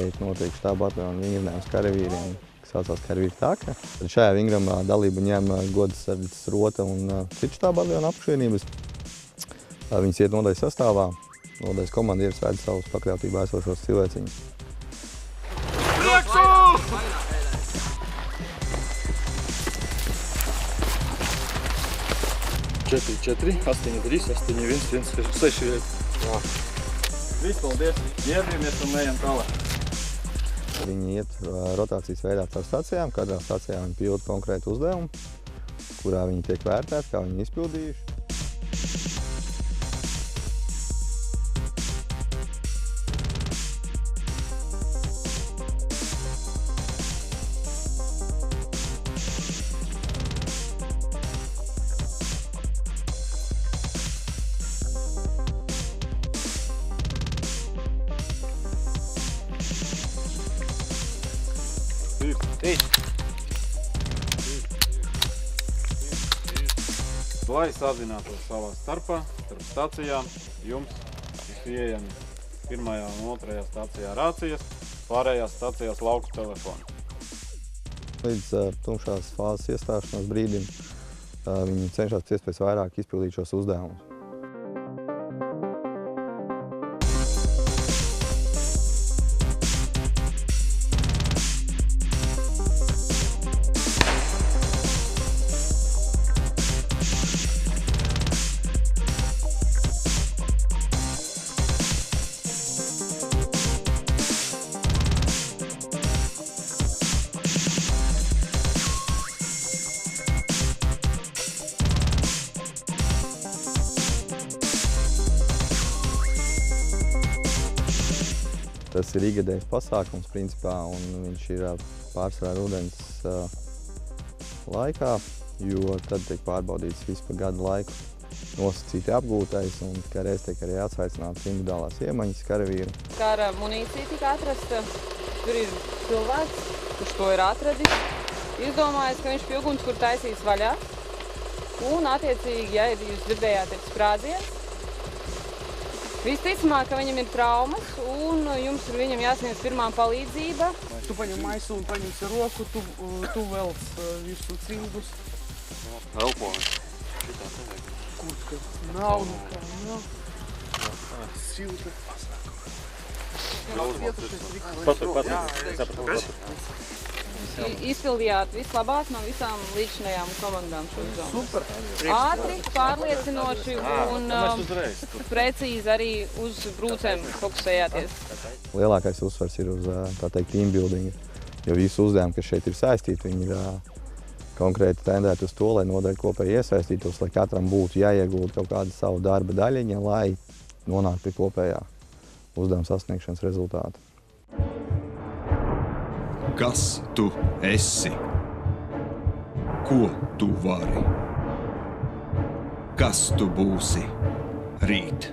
šeit notiek štāba bataljona vingrinājums karavīriem, kas saucās Karavīru taka. Tad šajā vingramā dalību ņem Godsardzes rota un citu štāba bataljona apakšvienības. Viņas iet nodaļas sastāvā. Nodaļas komandieris ved savus pakļautībā esošos cilvēciņus. Priekšu! 4, 8, 3, 8, 1, 1, 6. Jā. Viss, paldies. Iebrīmies un ejam tālāk. Viņi iet rotācijas veidā caur stacijām. Katrā stacijā viņi pilda konkrētu uzdevumu, kurā viņi tiek vērtēti, kā viņi izpildījuši. Lai sazinātos savā starpā, starp stacijām, jums ir pieejami 1. un 2. stacijā rācijas, pārējās stacijās lauku telefoni. Līdz tumšās fāzes iestāšanās brīdim viņi cenšas pēc iespējas vairāk izpildīt šos uzdevumus. Tas ir ikgadējs pasākums, principā, un viņš ir pārsvarā rudens laikā, jo tad tiek pārbaudīts visu par gadu laiku nosacīti apgūtais, un tikai reiz tiek arī atsveicinātas individuālās iemaņas karavīru. Kara munīcija tika atrasta, tur ir cilvēks, kurš to ir atradis, izdomājis, ka viņš pie ugunskura taisīs vaļā, un attiecīgi, ja jūs dzirdējāt, ir sprādziens. Visticamāk, ka viņam ir traumas, un jums ir viņam jāsniedz pirmā palīdzība. Tu paņem maisu un paņemsi roku, tu velc visu cimdus. Elpo. Kur, ka nav, nu kā nav. Silta. Izpildījāt vislabāk no visām līdzinājām komandām šo uzdevumu. Super. Ātri, pārliecinoši un precīzi arī uz brūcēm fokusējāties. Lielākais uzsvars ir uz, tā teikt, teambuildingu, jo visu uzdevumi, kas šeit ir saistīti, viņi ir konkrēti tendēti uz to, lai nodaļa kopēji iesaistītos, lai katram būtu jāiegulda kaut kāda savu darba daļiņa, lai nonāktu pie kopējā uzdevuma sasniegšanas rezultāta. Kas tu esi? Ko tu vari? Kas tu būsi rīt?